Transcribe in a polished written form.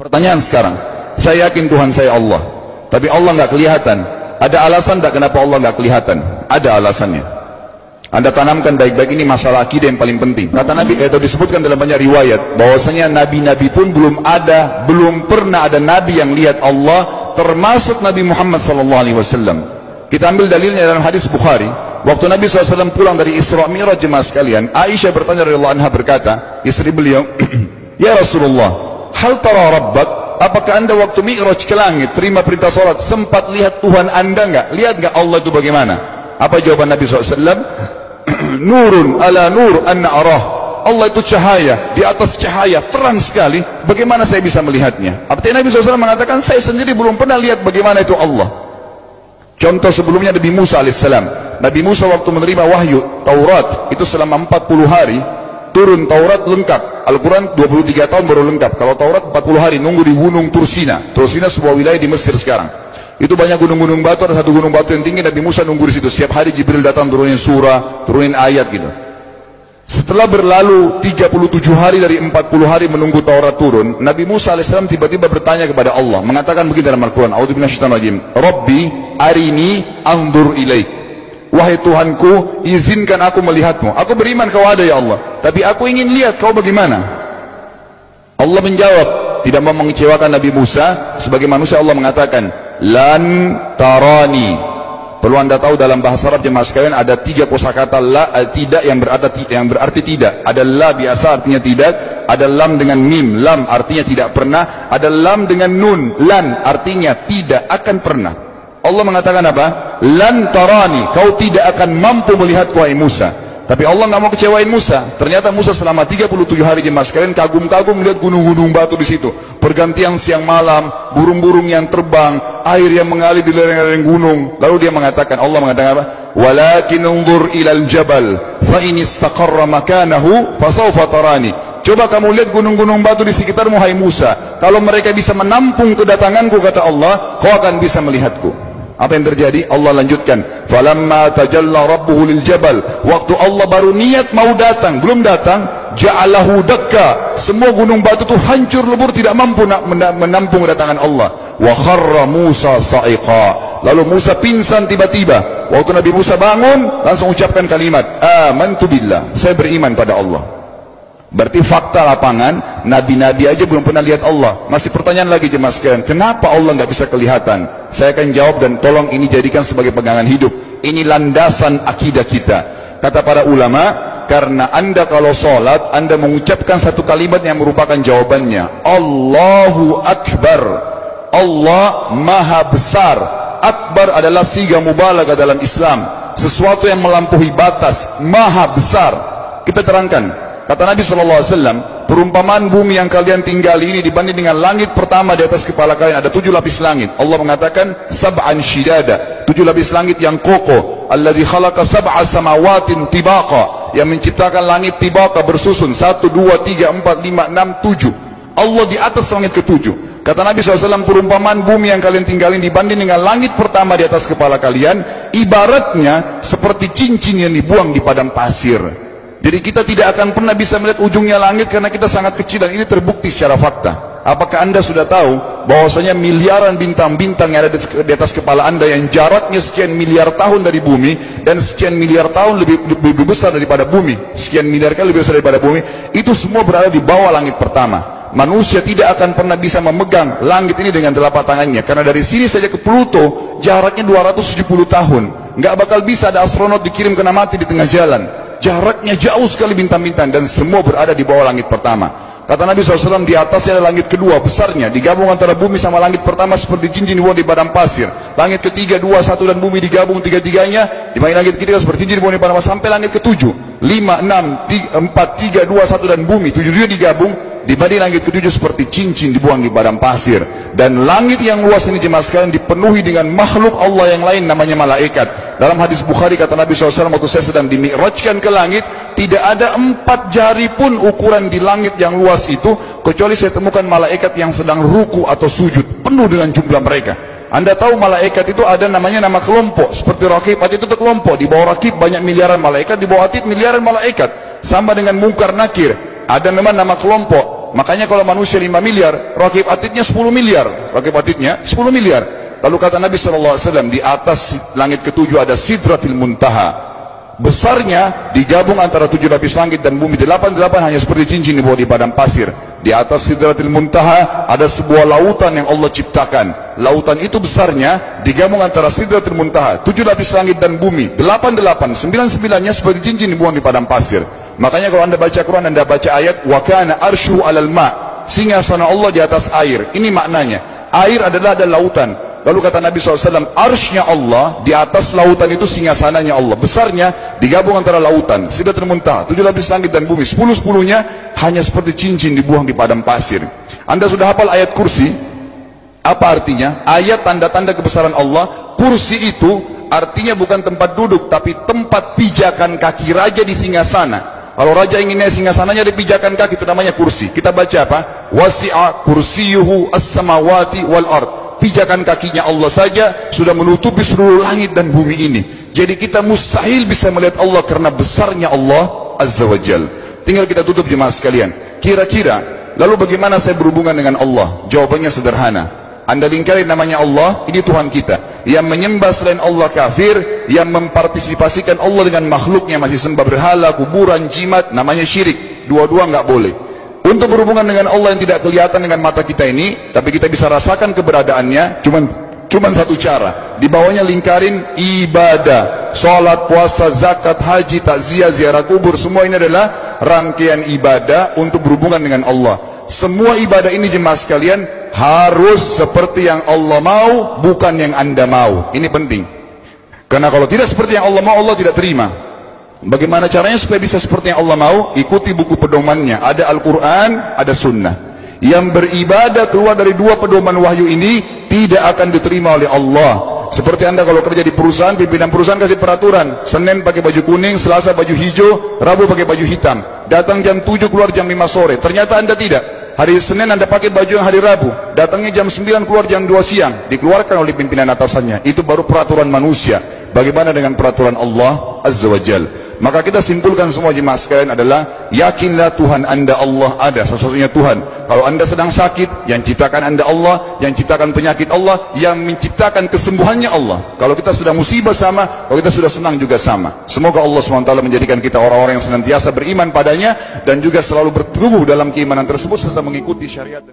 Pertanyaan sekarang, saya yakin Tuhan saya Allah, tapi Allah nggak kelihatan. Ada alasan tak kenapa Allah nggak kelihatan? Ada alasannya. Anda tanamkan baik-baik, ini masalah akidah yang paling penting. Kata Nabi, itu disebutkan dalam banyak riwayat, bahwasanya nabi-nabi pun belum pernah ada nabi yang lihat Allah, termasuk Nabi Muhammad SAW. Kita ambil dalilnya dalam hadis Bukhari. Waktu Nabi SAW pulang dari Isra Mi'raj, jemaah sekalian, Aisyah bertanya radhiyallahu anha, berkata, istri beliau, ya Rasulullah, hal tara rabbak? Apakah anda waktu Mi'raj ke langit, terima perintah salat, sempat lihat Tuhan anda enggak? Lihat enggak Allah itu bagaimana? Apa jawaban Nabi SAW? Nurun ala nur anna arah. Allah itu cahaya, di atas cahaya, terang sekali. Bagaimana saya bisa melihatnya? Artinya Nabi SAW mengatakan, saya sendiri belum pernah lihat bagaimana itu Allah. Contoh sebelumnya Nabi Musa alaihissalam. Nabi Musa waktu menerima wahyu Taurat, itu selama 40 hari, turun Taurat lengkap. Al-Quran 23 tahun baru lengkap. Kalau Taurat 40 hari, nunggu di gunung Tursina. Tursina sebuah wilayah di Mesir sekarang. Itu banyak gunung-gunung batu, ada satu gunung batu yang tinggi, Nabi Musa nunggu di situ. Setiap hari Jibril datang turunin surah, turunin ayat gitu. Setelah berlalu 37 hari dari 40 hari menunggu Taurat turun, Nabi Musa alaihissalam tiba-tiba bertanya kepada Allah, mengatakan begini dalam Al-Quran, A'udzu minasyaitonir rajim, Rabbi arini anzur ilaik. Wahai Tuhanku, izinkan aku melihatmu. Aku beriman kau ada ya Allah, tapi aku ingin lihat kau bagaimana. Allah menjawab, tidak mau mengecewakan Nabi Musa. Sebagai manusia Allah mengatakan, lan tarani. Perlu anda tahu dalam bahasa Arab jemaah sekalian ada 3 kosakata la, tidak yang berarti tidak. Ada la biasa artinya tidak, ada lam dengan mim, lam artinya tidak pernah, ada lam dengan nun, lan artinya tidak akan pernah. Allah mengatakan apa? Lan tarani, kau tidak akan mampu melihatku wahai Musa. Tapi Allah nggak mau kecewain Musa. Ternyata Musa selama 37 hari jemaah sekalian kagum-kagum melihat gunung-gunung batu di situ. Pergantian siang malam, burung-burung yang terbang, air yang mengalir di lereng-lereng gunung. Lalu dia mengatakan, Allah mengatakan apa? Walakin unzur ilal jabal, fa in istaqarra makanahu fasawfa tarani. Coba kamu lihat gunung-gunung batu di sekitarmu hai Musa. Kalau mereka bisa menampung kedatanganku, kata Allah, kau akan bisa melihatku. Apa yang terjadi? Allah lanjutkan, falamma tajalla rabbuhu lil jabal, waktu Allah baru niat mau datang, belum datang, ja'alahu dakka, semua gunung batu itu hancur lebur, tidak mampu menampung kedatangan Allah. Wa kharra Musa sa'iqa, lalu Musa pingsan tiba-tiba. Waktu Nabi Musa bangun, langsung ucapkan kalimat, amantu billah, saya beriman pada Allah. Berarti fakta lapangan, nabi-nabi aja belum pernah lihat Allah. Masih pertanyaan lagi jemaah sekalian, kenapa Allah nggak bisa kelihatan? Saya akan jawab dan tolong ini jadikan sebagai pegangan hidup. Ini landasan akidah kita. Kata para ulama, karena anda kalau sholat, anda mengucapkan satu kalimat yang merupakan jawabannya. Allahu Akbar. Allah Maha Besar. Akbar adalah siga mubalaghah dalam Islam. Sesuatu yang melampaui batas, Maha Besar. Kita terangkan. Kata Nabi SAW, perumpamaan bumi yang kalian tinggali ini dibanding dengan langit pertama di atas kepala kalian, ada 7 lapis langit. Allah mengatakan, sab'an shidada, 7 lapis langit yang kokoh. Alladzi khalaqa sab'a samawatin tibaqa, yang menciptakan langit tibaqa bersusun, 1, 2, 3, 4, 5, 6, 7. Allah di atas langit ke-7. Kata Nabi SAW, perumpamaan bumi yang kalian tinggalin dibanding dengan langit pertama di atas kepala kalian, ibaratnya seperti cincin yang dibuang di padang pasir. Jadi kita tidak akan pernah bisa melihat ujungnya langit karena kita sangat kecil, dan ini terbukti secara fakta. Apakah anda sudah tahu bahwasanya miliaran bintang-bintang yang ada di atas kepala anda yang jaraknya sekian miliar tahun dari bumi, dan sekian miliar tahun lebih besar daripada bumi, sekian miliar kali lebih besar daripada bumi, itu semua berada di bawah langit pertama. Manusia tidak akan pernah bisa memegang langit ini dengan telapak tangannya, karena dari sini saja ke Pluto jaraknya 270 tahun. Nggak bakal bisa ada astronot dikirim kena mati di tengah jalan. Jaraknya jauh sekali bintang-bintang, dan semua berada di bawah langit pertama. Kata Nabi SAW, di atasnya ada langit kedua besarnya, digabung antara bumi sama langit pertama seperti cincin dibuang di padang pasir. Langit ketiga, 2, 1 dan bumi digabung tiga-tiganya, di mana langit ketiga seperti cincin dibuang di padang pasir, sampai langit ke-7, 5, 6, 4, 3, 2, 1 dan bumi 7 digabung, dibanding langit ke-7 seperti cincin dibuang di padang pasir. Dan langit yang luas ini jemaah sekalian dipenuhi dengan makhluk Allah yang lain namanya malaikat. Dalam hadis Bukhari kata Nabi SAW, waktu saya sedang dimi'rajkan ke langit, tidak ada 4 jari pun ukuran di langit yang luas itu, kecuali saya temukan malaikat yang sedang ruku atau sujud, penuh dengan jumlah mereka. Anda tahu malaikat itu ada namanya nama kelompok, seperti Rakib, Atid itu kelompok. Di bawah Rakib banyak miliaran malaikat, di bawah Atid miliaran malaikat. Sama dengan Munkar Nakir, ada memang nama kelompok. Makanya kalau manusia 5 miliar, rakib atidnya 10 miliar. Rakib atidnya 10 miliar. Lalu kata Nabi SAW, di atas langit ketujuh ada Sidratil Muntaha. Besarnya digabung antara 7 lapis langit dan bumi, 8 hanya seperti cincin di bawah di padang pasir. Di atas Sidratil Muntaha ada sebuah lautan yang Allah ciptakan. Lautan itu besarnya digabung antara Sidratil Muntaha, 7 lapis langit dan bumi, 9-9-nya seperti cincin dibuang di padang pasir. Makanya kalau anda baca Quran, anda baca ayat wa kana arsyu 'alal ma', singgasana Allah di atas air. Ini maknanya, air adalah ada lautan. Lalu kata Nabi SAW, arsy-nya Allah di atas lautan itu singgasananya Allah. Besarnya digabung antara lautan, Sidratul Muntaha, 7 lapis langit dan bumi, 10-10-nya hanya seperti cincin dibuang di padang pasir. Anda sudah hafal ayat kursi? Apa artinya? Ayat tanda-tanda kebesaran Allah. Kursi itu artinya bukan tempat duduk, tapi tempat pijakan kaki raja di singgasana. Kalau raja inginnya singgasananya dipijakan kaki, itu namanya kursi. Kita baca apa? Wasi'a kursiyuhu as-samawati wal ard. Pijakan kakinya Allah saja sudah menutupi seluruh langit dan bumi ini. Jadi kita mustahil bisa melihat Allah karena besarnya Allah Azza wa Jal. Tinggal kita tutup jemaah sekalian. Kira-kira, lalu bagaimana saya berhubungan dengan Allah? Jawabannya sederhana. Anda lingkari namanya Allah, ini Tuhan kita. Yang menyembah selain Allah kafir, yang mempartisipasikan Allah dengan makhluknya, masih sembah berhala, kuburan, jimat, namanya syirik. Dua-dua nggak boleh. Untuk berhubungan dengan Allah yang tidak kelihatan dengan mata kita ini, tapi kita bisa rasakan keberadaannya, cuman satu cara. Di bawahnya lingkarin ibadah, sholat, puasa, zakat, haji, takziah, ziarah kubur, semua ini adalah rangkaian ibadah untuk berhubungan dengan Allah. Semua ibadah ini jemaah sekalian harus seperti yang Allah mau, bukan yang anda mau. Ini penting. Karena kalau tidak seperti yang Allah mau, Allah tidak terima. Bagaimana caranya supaya bisa seperti yang Allah mau? Ikuti buku pedomannya. Ada Al-Quran, ada Sunnah. Yang beribadah keluar dari dua pedoman wahyu ini tidak akan diterima oleh Allah. Seperti anda kalau kerja di perusahaan, pimpinan perusahaan kasih peraturan, Senin pakai baju kuning, Selasa baju hijau, Rabu pakai baju hitam. Datang jam 7, keluar jam 5 sore. Ternyata anda tidak. Hari Senin anda pakai baju yang hari Rabu, datangnya jam 9, keluar jam 2 siang. Dikeluarkan oleh pimpinan atasannya. Itu baru peraturan manusia. Bagaimana dengan peraturan Allah Azza wa Jal? Maka kita simpulkan semua jemaah sekalian adalah, yakinlah Tuhan anda Allah ada, satu-satunya Tuhan. Kalau anda sedang sakit, yang ciptakan anda Allah, yang ciptakan penyakit Allah, yang menciptakan kesembuhannya Allah. Kalau kita sedang musibah sama, kalau kita sudah senang juga sama. Semoga Allah SWT menjadikan kita orang-orang yang senantiasa beriman padanya, dan juga selalu bertumbuh dalam keimanan tersebut serta mengikuti syariat.